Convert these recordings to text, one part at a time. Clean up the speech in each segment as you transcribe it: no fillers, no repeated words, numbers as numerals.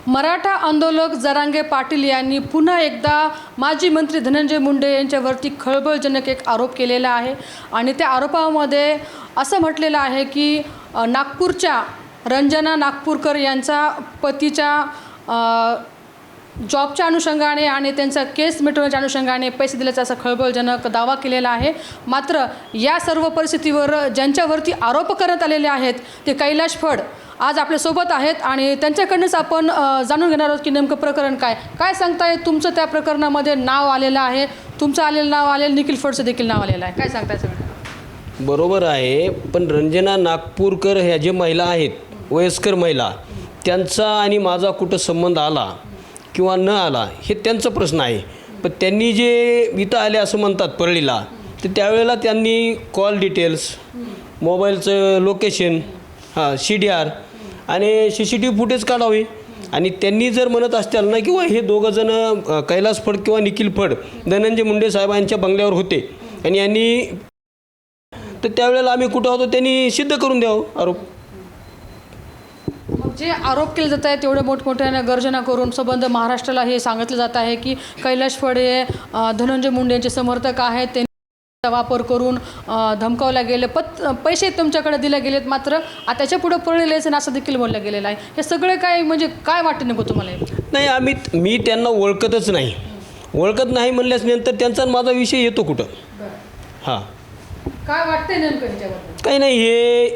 मराठा आंदोलक जरांगे पाटील यांनी पुन्हा एकदा माजी मंत्री धनंजय मुंडे यांच्यावरती खळबळजनक एक आरोप केलेला आहे आणि त्या आरोपामध्ये असं म्हटलेलं आहे की नागपूरच्या रंजना नागपूरकर यांचा पतीच्या जॉबच्या अनुषंगाने आणि त्यांचा केस मिटवण्याच्या अनुषंगाने पैसे दिल्याचा असा खळबळजनक दावा केलेला आहे। मात्र या सर्व परिस्थितीवर ज्यांच्यावरती आरोप करण्यात आलेले आहेत ते कैलाश फड आज आपल्यासोबत आहेत आणि त्यांच्याकडूनच आपण जाणून घेणार आहोत की नेमकं प्रकरण काय सांगताय। तुमचं त्या प्रकरणामध्ये नाव आलेलं आहे, तुमचं आलेलं नाव आलेलं, निखिल फडचं देखील नाव आलेलं आहे, काय सांगताय सगळं? बरोबर आहे, पण रंजना नागपूरकर ह्या जे महिला आहेत वयस्कर महिला त्यांचा आणि माझा कुठं संबंध आला किंवा न आला हे त्यांचा प्रश्न आहे। पण त्यांनी जे इथं आले असं म्हणतात परळीला, तर त्यावेळेला त्यांनी कॉल डिटेल्स, मोबाईलचं लोकेशन, CDR आणि CCTV फुटेज काढावे। आणि त्यांनी जर म्हणत असतील ना किंवा हे दोघंजण कैलास फड किंवा निखिल फड धनंजय मुंडे साहेबांच्या बंगल्यावर होते आणि यांनी, तर त्यावेळेला आम्ही कुठं होतो त्यांनी सिद्ध करून द्यावं आरोप। जे आरोप केले जात आहे तेवढे मोठमोठ्याने गर्जना करून संबंध महाराष्ट्राला हे सांगितलं जात आहे की कैलाश फड हे धनंजय मुंडे यांचे समर्थक आहेत, त्यांचा वापर करून धमकावल्या गेले, पैसे तुमच्याकडे दिले गेलेत, मात्र त्याच्या पुढे पळलेले असं देखील बोललं गेलेलं आहे। हे सगळे काय म्हणजे काय वाटतं नेमकं तुम्हाला? नाही, मी त्यांना ओळखतच नाही, ओळखत नाही म्हणल्यास नंतर त्यांचा माझा विषय येतो कुठं? हां, काय वाटतंय नेमकं ह्याच्याबद्दल? काही नाही,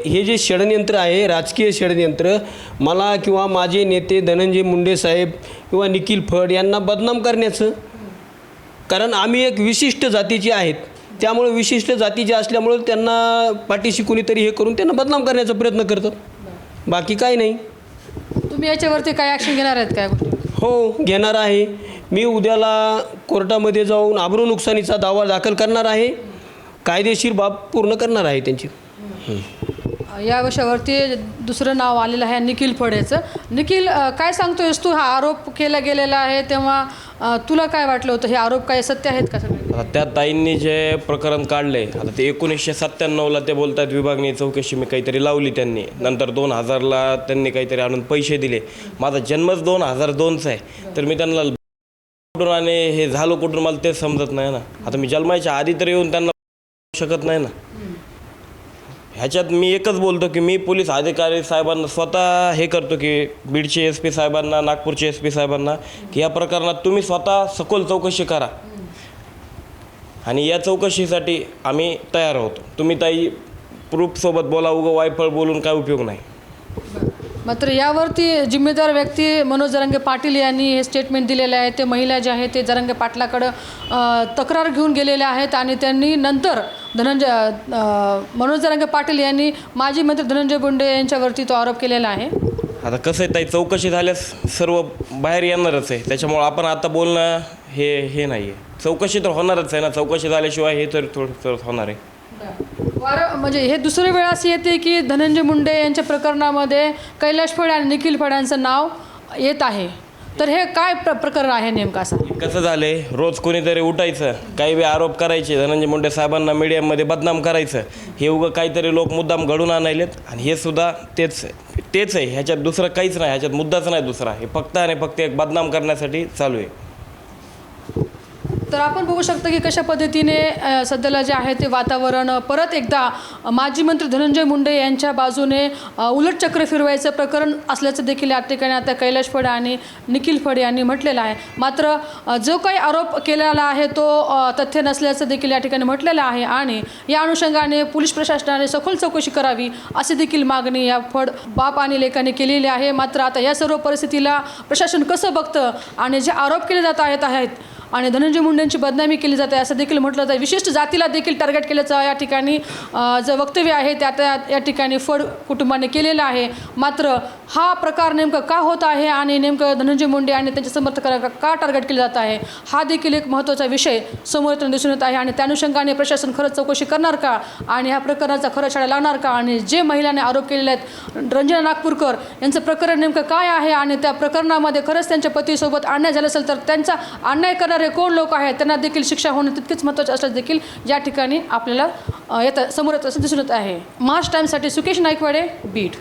हे जे षडयंत्र आहे, राजकीय षडयंत्र, मला किंवा माझे नेते धनंजय मुंडे साहेब किंवा निखिल फड यांना बदनाम करण्याचं। कारण आम्ही एक विशिष्ट जातीचे आहेत, त्यामुळे विशिष्ट जातीचे असल्यामुळे त्यांना पाठीशी कुणीतरी हे करून त्यांना बदनाम करण्याचा प्रयत्न करतात, बाकी काही नाही। तुम्ही याच्यावरती काय ॲक्शन घेणार आहेत काय? हो, घेणार आहे। मी उद्याला कोर्टामध्ये जाऊन आबरू नुकसानीचा दावा दाखल करणार आहे, कायदेशीर बाब पूर्ण करणार आहे त्यांची। या विषयावरती दुसरं नाव आलेलं आहे निखिल फड याचं। निखिल, काय सांगतोयस तू? हा आरोप केला गेलेला आहे तेव्हा तुला काय वाटलं होतं? हे आरोप काय सत्य आहेत का सगळे? आता त्या ताईंनी जे प्रकरण काढले, आता ते 1997ला ते बोलतात विभागणी चौकशी मी काहीतरी लावली त्यांनी, नंतर 2000ला त्यांनी काहीतरी आणून पैसे दिले। माझा जन्मच 2002चा आहे, तर मी त्यांना कुठून आणि हे झालं कुठून मला तेच समजत नाही ना। आता मी जन्माच्या आधी तर येऊन त्यांना शकत नाही ना। ह्याच्यात मी एकच बोलतो की मी पोलीस अधिकारी साहेबांना स्वतः हे करतो की बीडचे SP साहेबांना, नागपूरचे SP साहेबांना की या प्रकरणात तुम्ही स्वतः सखोल चौकशी करा आणि या चौकशीसाठी आम्ही तयार आहोत। तुम्ही ताई प्रूफसोबत बोला, उगं वायफळ बोलून काय उपयोग नाही। मात्र यावरती जिम्मेदार व्यक्ती मनोज जरांगे पाटील यांनी हे स्टेटमेंट दिलेलं आहे। ते महिला जे आहेत ते जरांगे पाटलाकडं तक्रार घेऊन गेलेले आहेत आणि त्यांनी नंतर मनोज जरांगे पाटील यांनी माजी मंत्री धनंजय मुंडे यांच्यावरती तो आरोप केलेला आहे। आता कसं आहे ताई, चौकशी झाल्यास सर्व बाहेर येणारच आहे, त्याच्यामुळं आपण आता बोलणं हे नाही आहे। चौकशी तर होणारच आहे ना, चौकशी झाल्याशिवाय हे तर थोडं होणार आहे। म्हणजे हे दुसरी वेळ अशी येते की धनंजय मुंडे यांच्या प्रकरणामध्ये कैलाश फड आणि निखिल फड यांचं नाव येत आहे, तर हे काय प्रकरण आहे नेमकं? असं कसं झाले, रोज कोणीतरी उठायचं, काही बी आरोप करायचे, धनंजय मुंडे साहेबांना मीडियामध्ये बदनाम करायचं, हे उगं काहीतरी लोक मुद्दाम घडून आणायलेत आणि हे सुद्धा तेच आहे। ह्याच्यात दुसरं काहीच नाही, ह्याच्यात मुद्दाच नाही दुसरा, हे फक्त आणि फक्त एक बदनाम करण्यासाठी चालू आहे। तर आपण बघू शकतो की कशा पद्धतीने सध्याला जे आहे ते वातावरण परत एकदा माजी मंत्री धनंजय मुंडे यांच्या बाजूने उलट चक्र फिरवायचं प्रकरण असल्याचं देखील या ठिकाणी आता कैलाश फड आणि निखिल फड यांनी म्हटलेलं आहे। मात्र जो काही आरोप केलेला आहे तो तथ्य नसल्याचं देखील या ठिकाणी म्हटलेलं आहे आणि या अनुषंगाने पोलीस प्रशासनाने सखोल चौकशी करावी अशी देखील मागणी या फड बाप आणि लेकाने केलेली आहे। मात्र आता या सर्व परिस्थितीला प्रशासन कसं बघतं आणि जे आरोप केले जात आहेत आणि धनंजय मुंडेंची बदनामी केली जाते असं देखील म्हटलं जातं, विशिष्ट जातीला देखील टार्गेट केल्याचं या ठिकाणी जे वक्तव्य आहे त्या या ठिकाणी फड कुटुंबाने केलेलं आहे। मात्र हा प्रकार नेमका का होत आहे आणि नेमकं धनंजय मुंडे आणि त्यांच्या समर्थकांना का टार्गेट केलं जात आहे हा देखील एक महत्त्वाचा विषय समोर येताना दिसून येत आहे आणि त्या अनुषंगाने प्रशासन खरंच चौकशी करणार का आणि ह्या प्रकरणाचा खरं छडा लावणार का आणि जे महिलांनी आरोप केलेले आहेत रंजना नागपूरकर यांचं प्रकरण नेमकं काय आहे आणि त्या प्रकरणामध्ये खरंच त्यांच्या पतीसोबत अन्याय झाला असेल तर त्यांचा अन्याय करणारे कोण लोक आहेत त्यांना देखील शिक्षा होणं तितकेच महत्त्वाचे असल्यास देखील या ठिकाणी आपल्याला समोर येत असं दिसून येत आहे। महाराष्ट्र टाइम्ससाठी सुकेश नाईकवाडे, बीड।